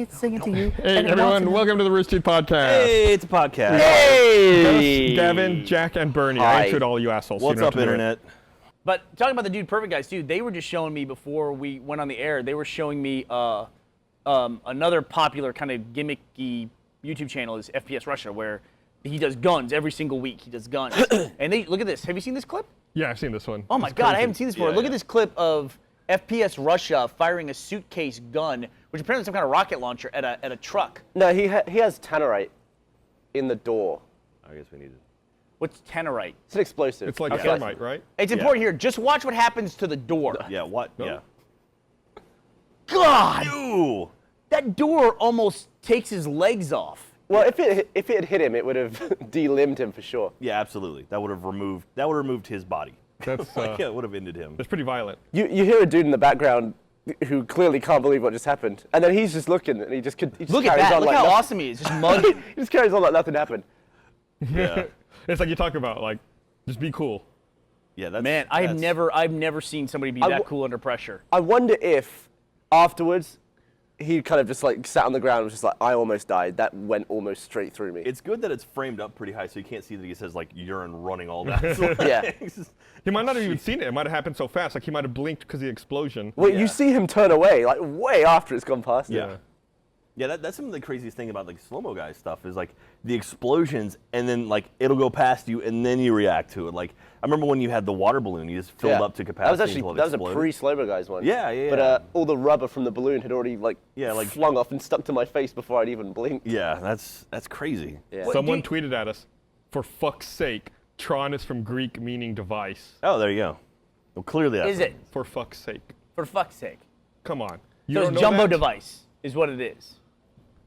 it's singing to you. Hey, everyone, welcome to the Rooster Teeth Podcast. Hey, it's a podcast. Hey! Gavin, Jack, and Bernie. Hi. I introed all you assholes. What's up, Internet? But talking about the Dude Perfect guys, too, they were just showing me before we went on the air, they were showing me another popular kind of gimmicky YouTube channel is FPS Russia, where he does guns every single week. He does guns. And they look at this. Have you seen this clip? Yeah, I've seen this one. Oh, my God, I haven't seen this before. Look at this clip of FPS Russia firing a suitcase gun, which apparently is some kind of rocket launcher at a truck. No, he has tannerite in the door. I guess we need it. What's tannerite? It's an explosive. It's like thermite, right? It's important here. Just watch what happens to the door. Yeah, what? No. Yeah. God! Ew! That door almost takes his legs off. Well, if it had hit him, it would have delimbed him for sure. Yeah, absolutely. That would have removed his body. That's Yeah, it would have ended him. that's pretty violent. You hear a dude in the background who clearly can't believe what just happened, and then he's just looking, and he just Look at carries that. on Look like how nothing. awesome he is. Just mugging. He just carries on like nothing happened. Yeah. It's like you talk about, like, just be cool. Yeah, that's Man, I've never seen somebody be that cool under pressure. I wonder if afterwards he kind of just like sat on the ground and was just like, I almost died. That went almost straight through me. It's good that it's framed up pretty high so you can't see that he says like urine running all down his legs. Yeah. He might not have even seen it. It might have happened so fast. Like, he might have blinked because of the explosion. Well, Yeah. you see him turn away, like way after it's gone past. Yeah. Yeah, that's some of the craziest thing about like slow-mo guys stuff is like the explosions and then like it'll go past you and then you react to it. Like I remember when you had the water balloon, you just filled up to capacity until it That was a exploded. pre-Slow-Mo Guys one. Yeah, yeah, But yeah. all the rubber from the balloon had already Yeah, like- flung off and stuck to my face before I'd even blinked. Yeah, that's crazy. Yeah. Someone tweeted at us, for fuck's sake, Tron is from Greek meaning device. Oh, there you go. Well, clearly that's Is it? For fuck's sake. For fuck's sake. Come on. You So don't it's know jumbo that? device is what it is.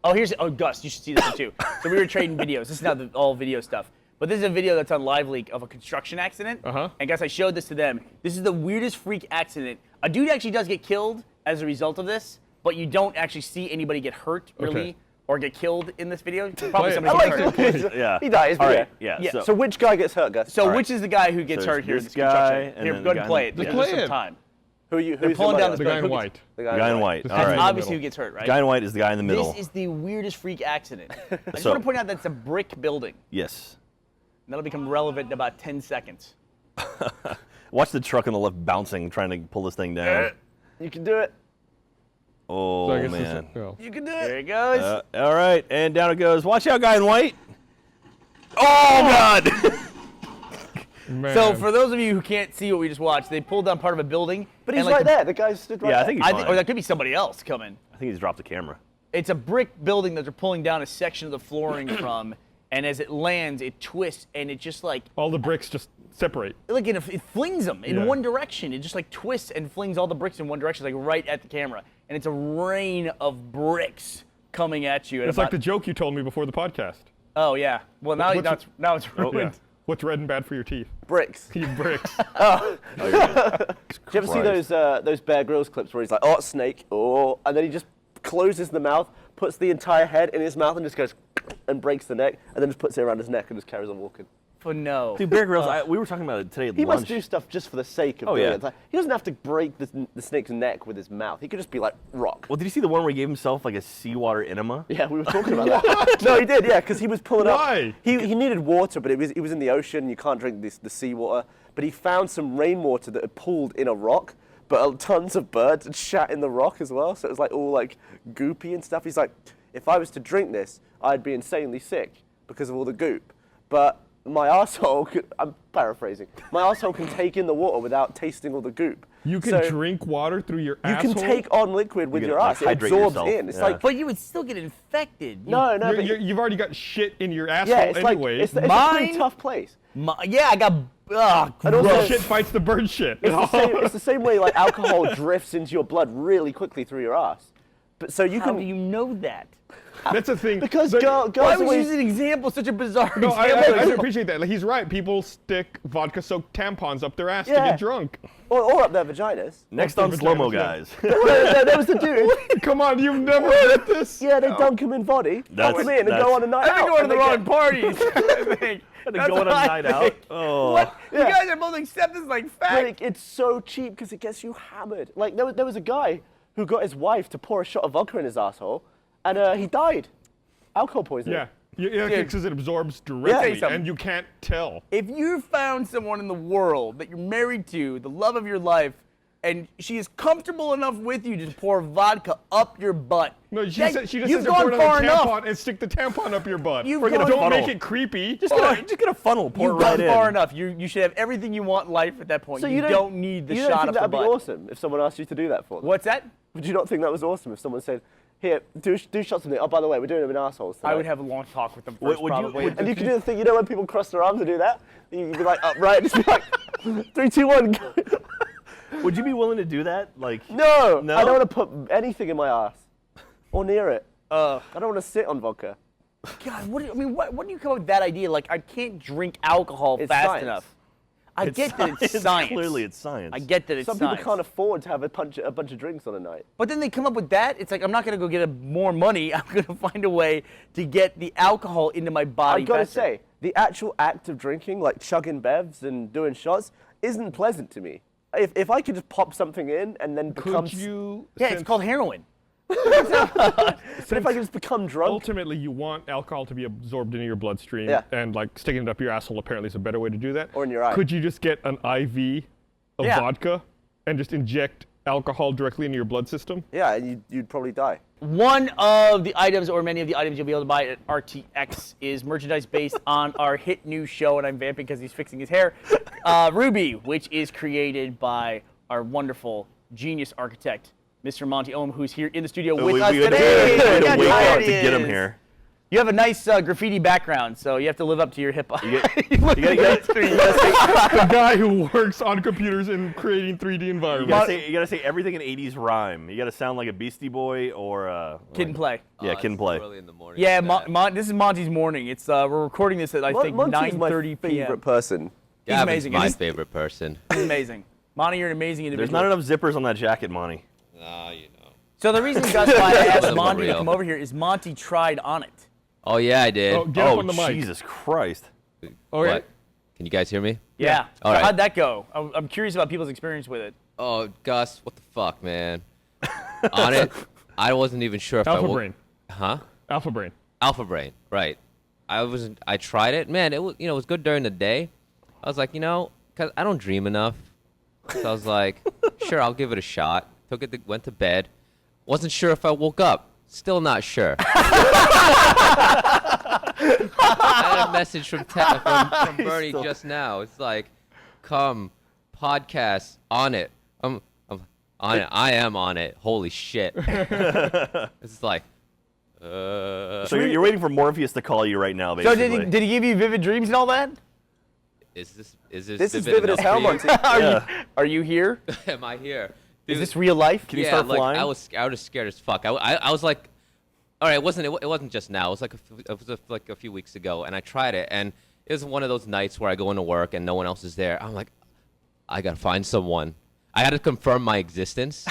Oh, Gus, you should see this one too. So we were trading videos. This is not all video stuff. But this is a video that's on Live Leak of a construction accident. Uh-huh. And guys, I showed this to them. This is the weirdest freak accident. A dude actually does get killed as a result of this, but you don't actually see anybody get hurt, really, Okay. or get killed in this video. Play Probably it. somebody I gets like hurt. it. Yeah. He dies, All but right. yeah. Yeah. So which guy gets hurt, Gus? So All which is the guy who gets So hurt here in this this guy construction? and Here, then go ahead the and play it. guy- Give Play us some it. time. Who's They're pulling down The this guy in Who gets- white. The guy in white. This All guy's right. in the Obviously middle. who gets hurt, right? Guy in white is the guy in the middle. This is the weirdest freak accident. I just So- want to point out that it's a brick building. Yes. And that'll become relevant in about 10 seconds. Watch the truck on the left bouncing, trying to pull this thing down. You can do it. Oh, So I guess man. You can do it. There it goes. All right, and down it goes. Watch out, guy in white. Oh, God. Man. So for those of you who can't see what we just watched, they pulled down part of a building. But he's and, like, right there. The guy stood right Yeah, I there. think he's fine. or that could be somebody else coming. I think he's dropped the camera. It's a brick building that they're pulling down a section of the flooring from, and as it lands, it twists, and it just like all the bricks just separate. it flings them in Yeah. one direction. It just like twists and flings all the bricks in one direction, like right at the camera, and it's a rain of bricks coming at you. At It's like about- the joke you told me before the podcast. Oh yeah. Well now What's- now it's Yeah. ruined. What's red and bad for your teeth? Bricks. You bricks. Do you ever see those Bear Grylls clips where he's like, oh, snake, oh, and then he just closes the mouth, puts the entire head in his mouth, and just goes and breaks the neck, and then just puts it around his neck and just carries on walking. But no. Dude, Bear Grylls, we were talking about it today at He lunch. must do stuff just for the sake of Oh, doing yeah. it. Like, he doesn't have to break the snake's neck with his mouth. He could just be like, rock. Well, did you see the one where he gave himself like a seawater enema? Yeah, we were talking about that. No, he did, yeah, because he was pulling Why? up. He needed water, but it was in the ocean. You can't drink the seawater. But he found some rainwater that had pooled in a rock, but tons of birds had shat in the rock as well. So it was like all like goopy and stuff. He's like, if I was to drink this, I'd be insanely sick because of all the goop. But my asshole, I'm paraphrasing, my asshole can take in the water without tasting all the goop. You can So drink water through your You asshole? can take on liquid with can, your like, ass. It hydrate absorbs yourself. in. It's Yeah. like, But you would still get infected. no, but You've already got shit in your asshole yeah, it's anyway. like, it's a Mine- pretty tough place. Yeah, I got And also- gross. Shit fights the bird shit. It's the same way like alcohol drifts into your blood really quickly through your ass. But so you How can do you know that? That's a thing. because But- girls Why would you always use an example, such a bizarre No, example? I appreciate that. Like, he's right. People stick vodka-soaked tampons up their ass to Yeah. get drunk. or up their vaginas. Next That's on the Slow-Mo vaginas, Guys. That was the dude. Come on, you've never read this? Yeah, they dunk him in body, That's- put him in, and that's- go on a night I've been out. going to and the they wrong get- parties. I think. Had to That's go on a what I night out. think. Oh. What? Yeah. You guys are both accept this like But fact. it's so cheap because it gets you hammered. Like there was a guy who got his wife to pour a shot of vodka in his asshole, and he died. Alcohol poisoning. Yeah. Yeah, Dude. because it absorbs tell you directly, something. and you can't tell. If you found someone in the world that you're married to, the love of your life, and she is comfortable enough with you to pour vodka up your butt. No, she that- just you've said to pour gone it on far a enough. tampon and stick the tampon up your butt. You've Don't gone- make funnel. it creepy. Just get a funnel, pour You've it right gone in. far enough. You should have everything you want in life at that point. So you don't need the you shot don't up think the that'd be butt. awesome if someone asked you to do that for them? What's that? Would you not think that was awesome if someone said, "Here, do shots of me. Oh, by the way, we're doing them in assholes." I tonight." would have a long talk with them Would- first, would you- probably. would- And you could do the thing, when people cross their arms and do that, you'd be like upright, just be like, 3, 2, 1, go. Would you be willing to do that? Like, No, No? I don't want to put anything in my ass or near it. I don't want to sit on vodka. God, what do you come up with that idea? Like, I can't drink alcohol It's fast science. enough. I get that it's science. Clearly, it's science. I get that it's Some science. people can't afford to have a bunch of drinks on a night. But then they come up with that. It's like, I'm not going to go get more money. I'm going to find a way to get the alcohol into my body I gotta faster. say, the actual act of drinking, like chugging bevs and doing shots, isn't pleasant to me. If I could just pop something in and then become, Could you? Yeah, it's since called heroin. but if I could just become drunk, Ultimately, you want alcohol to be absorbed into your bloodstream, Yeah. and like sticking it up your asshole apparently is a better way to do that. Or in your eye. Could you just get an IV of Yeah. vodka and just inject alcohol directly into your blood system? yeah, and you'd probably die. One of the items, or many of the items you'll be able to buy at RTX, is merchandise based on our hit new show, and I'm vamping because he's fixing his hair, Ruby, which is created by our wonderful genius architect, Mr. Monty Ohm, who's here in the studio with us we had today. to, we had Yeah, to wait there out to it get him is. here. You have a nice graffiti background, so you have to live up to your hip hop. You gotta The guy who works on computers and creating 3D environments. you gotta say everything in 80s rhyme. You gotta sound like a Beastie Boy or Kid and Play. Yeah, Kid and Play. Early in the morning. Yeah, for that. this is Monty's morning. It's we're recording this at I think Monty's my 9:30 favorite p.m. person. He's Gavin's amazing. my He's- favorite person. He's amazing. Monty, you're an amazing individual. There's not enough zippers on that jacket, Monty. Ah, you know. So the reason Gus why I asked Wasn't Monty to real. come over here is Monty tried on it. Oh yeah, I did. Oh, get up Oh, on the mic. Jesus Christ. Okay. What? Can you guys hear me? Yeah. All So right. how'd that go? I'm curious about people's experience with it. Oh, Gus, what the fuck, man? On it, I wasn't even sure if I Alpha would. brain. Huh? Alpha brain. Alpha brain, right? I tried it, man. It was, it was good during the day. I was like, cause I don't dream enough. So I was like, sure, I'll give it a shot. Took it, went to bed. Wasn't sure if I woke up. Still not sure. I had a message from Bernie just now. It's like, come, podcast, on it. I'm on it. I am on it. Holy shit. It's like, So you're waiting for Morpheus to call you right now, So basically. did he give you vivid dreams and all that? is this This is vivid as enough hell, for you? Monty. Are you here? Am I here? Is Dude, this real life? Can you yeah, start like, flying? I was scared as fuck. I was like, all right, it wasn't just now. It was like a few weeks ago, and I tried it, and it was one of those nights where I go into work and no one else is there. I'm like, I gotta find someone. I had to confirm my existence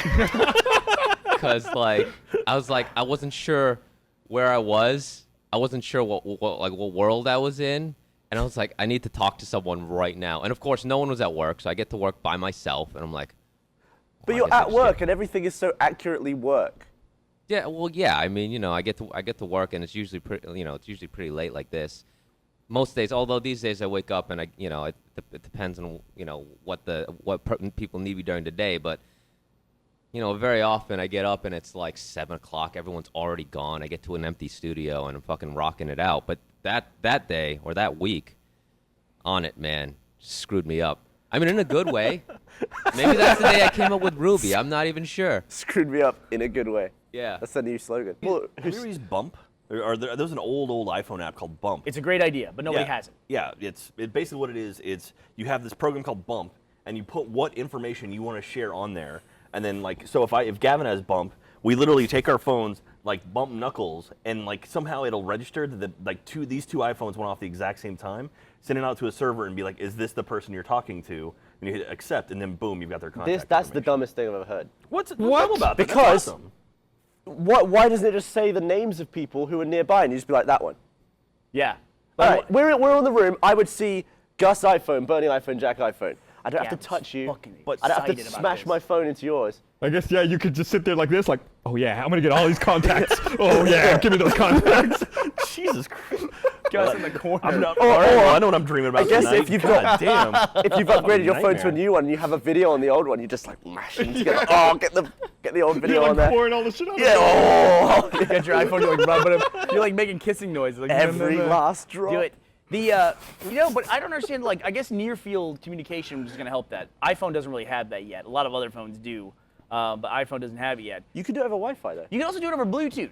because I wasn't sure where I was. I wasn't sure what world I was in. And I was like, I need to talk to someone right now. And of course, no one was at work, so I get to work by myself. And I'm like, But I you're guess I at just work get- and everything is so accurately work. Yeah, well, yeah. I mean, I get to work, and it's usually pretty late like this. Most days, although these days I wake up and it depends on what people need me during the day. But very often I get up and it's like 7 o'clock. Everyone's already gone. I get to an empty studio and I'm fucking rocking it out. But that day or that week, on it, man, screwed me up. I mean, in a good way. Maybe that's the day I came up with Ruby. I'm not even sure. Screwed me up in a good way. Yeah. That's the new slogan. Well, Have you ever used Bump? There's an old iPhone app called Bump. It's a great idea, but nobody has it. Yeah, it's basically what it is. It's you have this program called Bump, and you put what information you want to share on there, and then so if Gavin has Bump, we literally take our phones, bump knuckles, and somehow it'll register that these two iPhones went off the exact same time, send it out to a server and be like, is this the person you're talking to? And you hit accept, and then boom, you've got their contact. that's the information. dumbest thing I've ever heard. What's dumb about that? That's Because- awesome. Why doesn't it just say the names of people who are nearby and you just be like, that one? Yeah. All right, we're in the room. I would see Gus iPhone, Bernie iPhone, Jack iPhone. I don't have Gavin's to touch you. fucking But I don't have to excited about smash this. my phone into yours. I guess, yeah, you could just sit there like this, like, oh yeah, I'm gonna get all these contacts. Oh yeah, give me those contacts. Jesus Christ. Go in the corner. I'm not, all right, well, I know what I'm dreaming about I guess tonight. if you've God damn. If you've upgraded your phone to a nightmare. new one and you have a video on the old one, you just like mashing together. Oh, get the old video You're on like there. pouring all the shit out. Yeah, oh, You got your iPhone, you're like rubbing it. You're like making kissing noises. Like, every last drop. Do it. But I don't understand. Like, I guess near field communication is going to help that. iPhone doesn't really have that yet. A lot of other phones do, but iPhone doesn't have it yet. You can do it over Wi-Fi though. You can also do it over Bluetooth.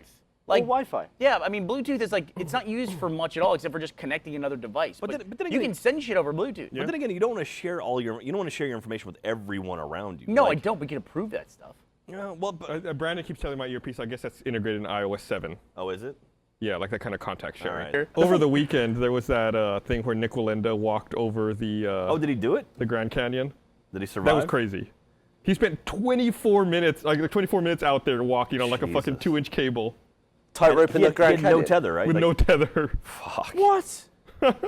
Or Like Wi-Fi. Yeah, I mean Bluetooth is like it's not used for much at all except for just connecting another device. But then you again- can send shit over Bluetooth. But then again, you don't want to share you don't want to share your information with everyone around you. No, like, I don't. We can approve that stuff. Yeah, well, but, Brandon keeps telling me my earpiece. I guess that's integrated in iOS 7. oh, is it? Yeah, like that kind of contact sharing. right. Over the weekend, there was that thing where Nick Walinda walked over the Oh, did he do it? the Grand Canyon. Did he survive? That was crazy. He spent 24 minutes, like 24 minutes out there walking on like a fucking Jesus. 2-inch cable Tightrope in the He Grand had Canyon. no tether, right? with Like, no tether. Fuck. What?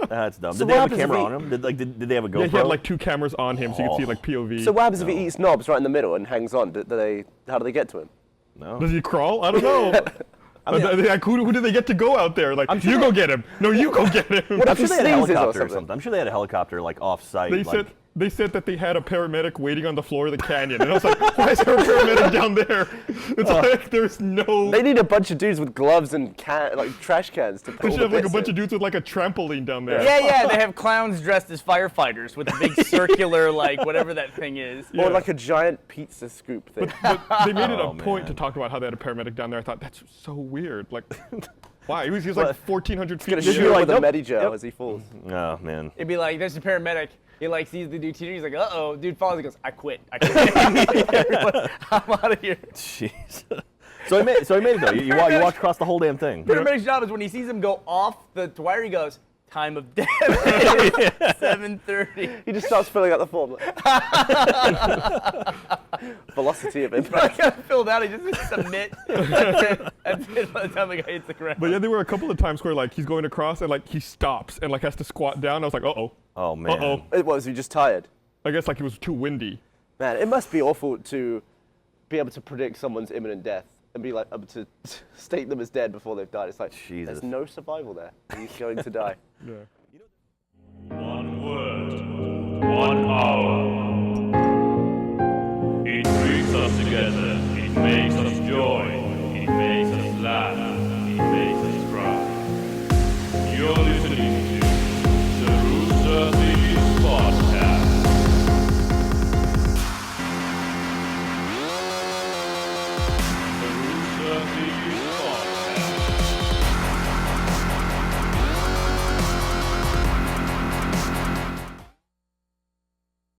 That's dumb. So Did they what have a happens if camera he- on him? Did they have a GoPro? Yeah, he had like 2 cameras on him, so you could see Oh. like POV. So what happens if he eats knobs right in the middle and hangs on? How do they get to him? No. Does he crawl? I don't know. Like, who do they get to go out there? Like, sure you they- go get him. No, you go get him. What I'm if sure he they had a sneezes or helicopter or something? something. I'm sure they had a helicopter like off-site. They like, said that they had a paramedic waiting on the floor of the canyon, and I was like, why is there a paramedic down there? It's like there's no. They need a bunch of dudes with gloves and like trash cans to put They all should the have like a bits bunch in. of dudes with like a trampoline down there. Yeah, they have clowns dressed as firefighters with a big circular like whatever that thing is. Yeah. Or like a giant pizza scoop thing. But they made it a Oh, point to man. talk about how they had a paramedic down there. I thought that's so weird. Like, why? He was like 1,400 feet. Gonna in the shoot air. him like, with a nope. medi-gel Yep. as he falls. Oh, man. It'd be like there's a paramedic. He like sees the dude teetering. He's like, uh-oh. Dude falls. He goes, I quit. Everyone, I'm out of here. Jeez. So he made it though. You walked across the whole damn thing. Paramedic's job is when he sees him go off the wire, he goes, time of death, 7:30. He just starts filling out the form. Velocity of I impact. got filled out. He just hits submit. That's it by the time the guy hits the ground. But yeah, there were a couple of times where like he's going across and like he stops and like has to squat down. I was like, uh-oh. Oh man. Uh-oh. It was he just tired? I guess like it was too windy. Man, it must be awful to be able to predict someone's imminent death and be like able to state them as dead before they've died. It's like Jesus. there's no survival there. He's going to die. Yeah. One word, 1 hour. It brings us together, it makes us joy.